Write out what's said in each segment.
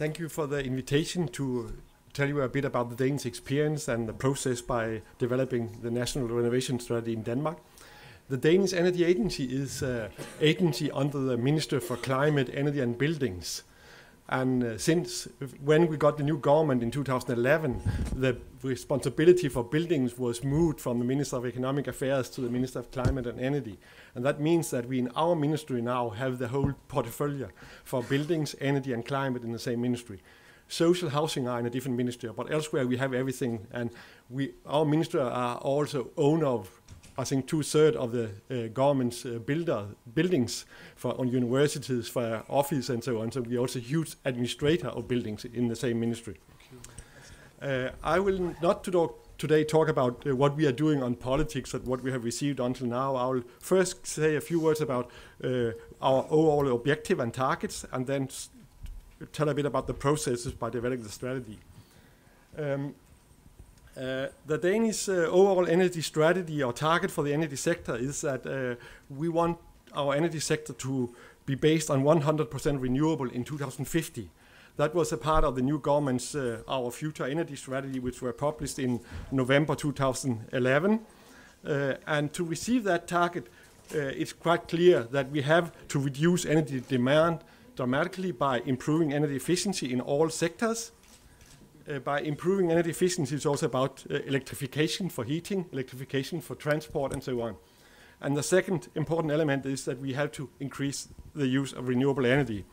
Thank you for the invitation to tell you a bit about the Danish experience and the process by developing the National Renovation Strategy in Denmark. The Danish Energy Agency is an agency under the Minister for Climate, Energy and Buildings. And since when we got the new government in 2011, the responsibility for buildings was moved from the Minister of Economic Affairs to the Minister of Climate and Energy. And that means that we in our ministry now have the whole portfolio for buildings, energy and climate in the same ministry. Social housing are in a different ministry, but elsewhere we have everything. And our ministry are also owner of, I think, 2/3 of the government's buildings on universities, for office and so on. So we are also huge administrator of buildings in the same ministry. I will not today talk about what we are doing on politics and what we have received until now. I will first say a few words about our overall objective and targets, and then tell a bit about the processes by developing the strategy. The Danish overall energy strategy or target for the energy sector is that we want our energy sector to be based on 100% renewable in 2050. That was a part of the new government's Our Future Energy Strategy, which were published in November 2011. And to receive that target, it's quite clear that we have to reduce energy demand dramatically by improving energy efficiency in all sectors. By improving energy efficiency, it's also about electrification for heating, electrification for transport, and so on. And the second important element is that we have to increase the use of renewable energy.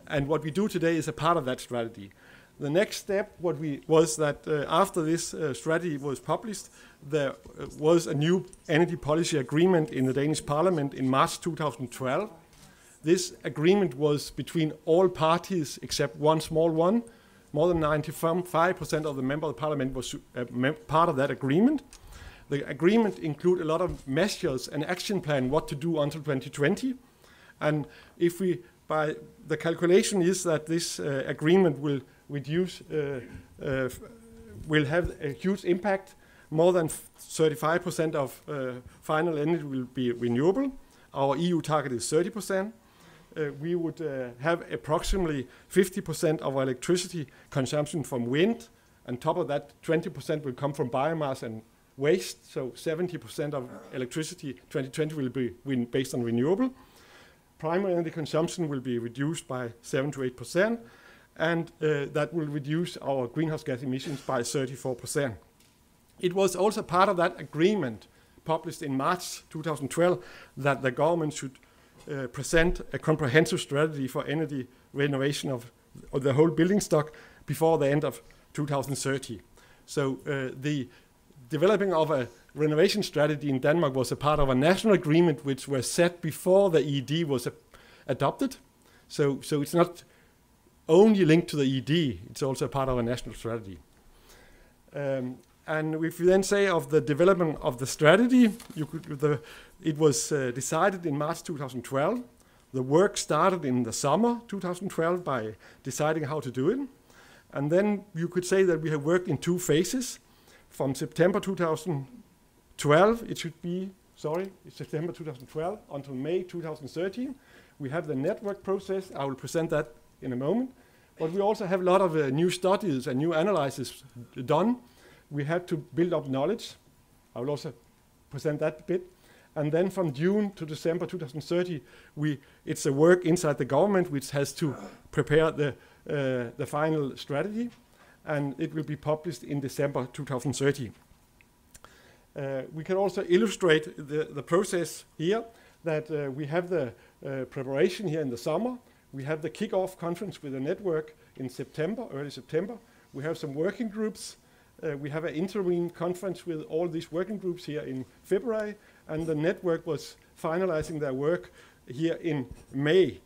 And what we do today is a part of that strategy. The next step was that after this strategy was published, there was a new energy policy agreement in the Danish Parliament in March 2012. This agreement was between all parties except one small one. More than 95% of the members of the parliament was part of that agreement. The agreement included a lot of measures and action plan what to do until 2020. And if we, by the calculation is that this agreement will reduce, will have a huge impact. More than 35% of final energy will be renewable. Our EU target is 30%. We would have approximately 50% of our electricity consumption from wind. On top of that, 20% will come from biomass and waste. So 70% of electricity 2020 will be based on renewable. Primary energy consumption will be reduced by 7 to 8%, and that will reduce our greenhouse gas emissions by 34%. It was also part of that agreement published in March 2012 that the government should present a comprehensive strategy for energy renovation of the whole building stock before the end of 2030. So the developing of a renovation strategy in Denmark was a part of a national agreement which was set before the EED was adopted. So it's not only linked to the EED, it's also a part of a national strategy. And if you then say of the development of the strategy, it was decided in March 2012. The work started in the summer 2012 by deciding how to do it. And then you could say that we have worked in 2 phases. From September 2012, September 2012 until May 2013. We have the network process. I will present that in a moment. But we also have a lot of new studies and new analyses done. We had to build up knowledge. I will also present that bit. And then from June to December 2030, it's a work inside the government which has to prepare the final strategy, and it will be published in December 2030. We can also illustrate the process here, that we have the preparation here in the summer. We have the kick-off conference with the network in September, early September. We have some working groups. We have an interim conference with all these working groups here in February, and the network was finalizing their work here in May.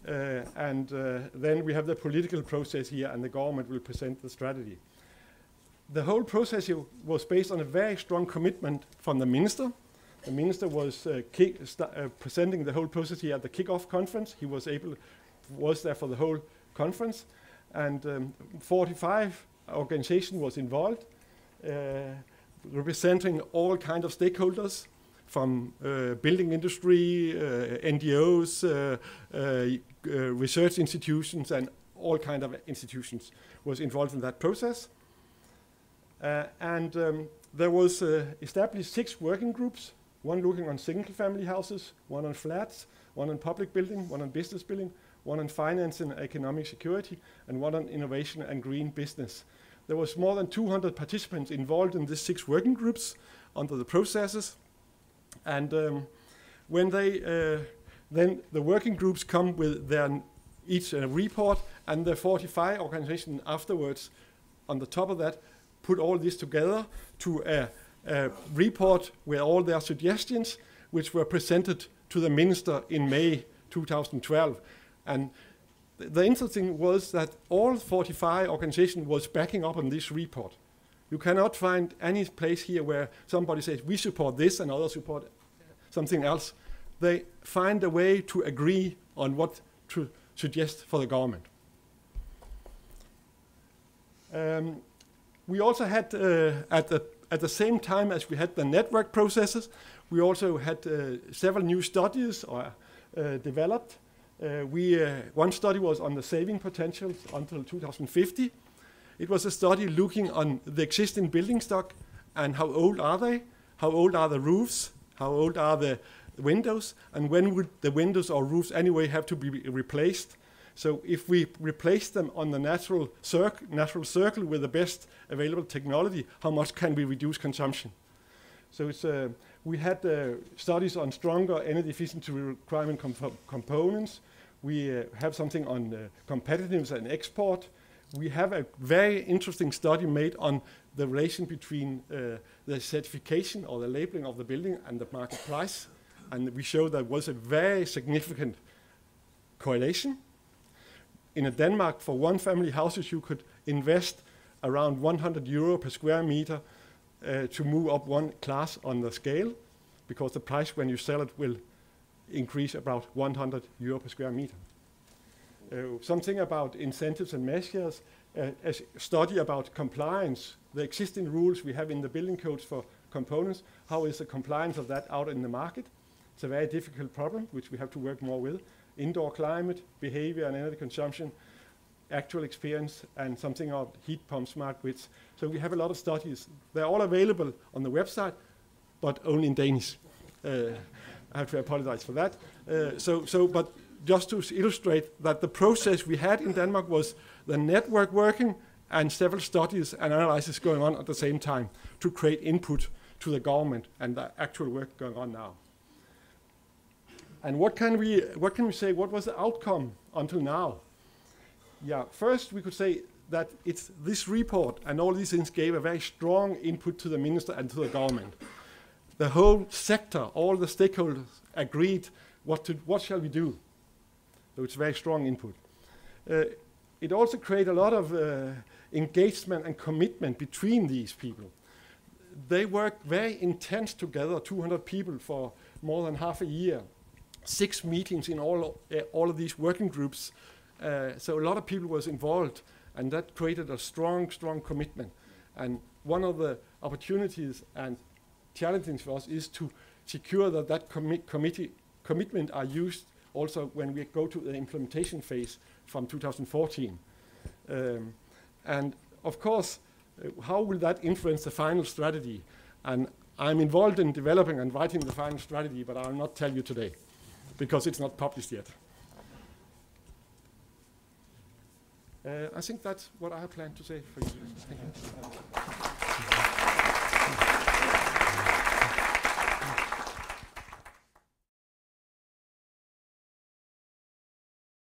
Then we have the political process here, and the government will present the strategy. The whole process here was based on a very strong commitment from the minister. The minister was presenting the whole process here at the kick-off conference. He was there for the whole conference, and 45 organization was involved, representing all kinds of stakeholders, from building industry, NGOs, research institutions, and all kind of institutions was involved in that process. There was established 6 working groups, one looking on single-family houses, one on flats, one on public building, one on business building, one on finance and economic security, and one on innovation and green business. There was more than 200 participants involved in these 6 working groups under the processes. And when they, then the working groups come with their each report, and the 45 organizations afterwards, on the top of that, put all this together to a report with all their suggestions, which were presented to the minister in May 2012. And the interesting was that all 45 organizations was backing up on this report. You cannot find any place here where somebody says, we support this and others support something else. They find a way to agree on what to suggest for the government. We also had, at the same time as we had the network processes, we also had several new studies developed. One study was on the saving potential until 2050. It was a study looking on the existing building stock and how old are they, how old are the roofs, how old are the windows, and when would the windows or roofs anyway have to be replaced. So if we replace them on the natural circle with the best available technology, how much can we reduce consumption? So it's, we had studies on stronger energy efficiency requirement components. We have something on competitiveness and export. We have a very interesting study made on the relation between the certification or the labeling of the building and the market price. And we showed that was a very significant correlation. In Denmark, for one family houses, you could invest around 100 euro per square meter to move up one class on the scale, because the price when you sell it will increase about 100 euro per square meter. Something about incentives and measures, a study about compliance, the existing rules we have in the building codes for components, how is the compliance of that out in the market? It's a very difficult problem, which we have to work more with. Indoor climate, behavior and energy consumption, actual experience, and something about heat pump smart grids. So we have a lot of studies. They're all available on the website, but only in Danish. I have to apologize for that. But just to illustrate that the process we had in Denmark was the network working and several studies and analyses going on at the same time to create input to the government and the actual work going on now. And what can we say? What was the outcome until now? Yeah, first we could say that it's this report and all these things gave a very strong input to the minister and to the government. The whole sector, all the stakeholders agreed what shall we do. So it's very strong input. It also created a lot of engagement and commitment between these people. They worked very intense together, 200 people for more than half a year. 6 meetings in all of these working groups. So a lot of people was involved, and that created a strong commitment. And one of the opportunities and challenges for us is to secure that commitment are used also when we go to the implementation phase from 2014. And of course, how will that influence the final strategy? And I'm involved in developing and writing the final strategy, but I'll not tell you today, because it's not published yet. I think that's what I have planned to say for you. Thank you.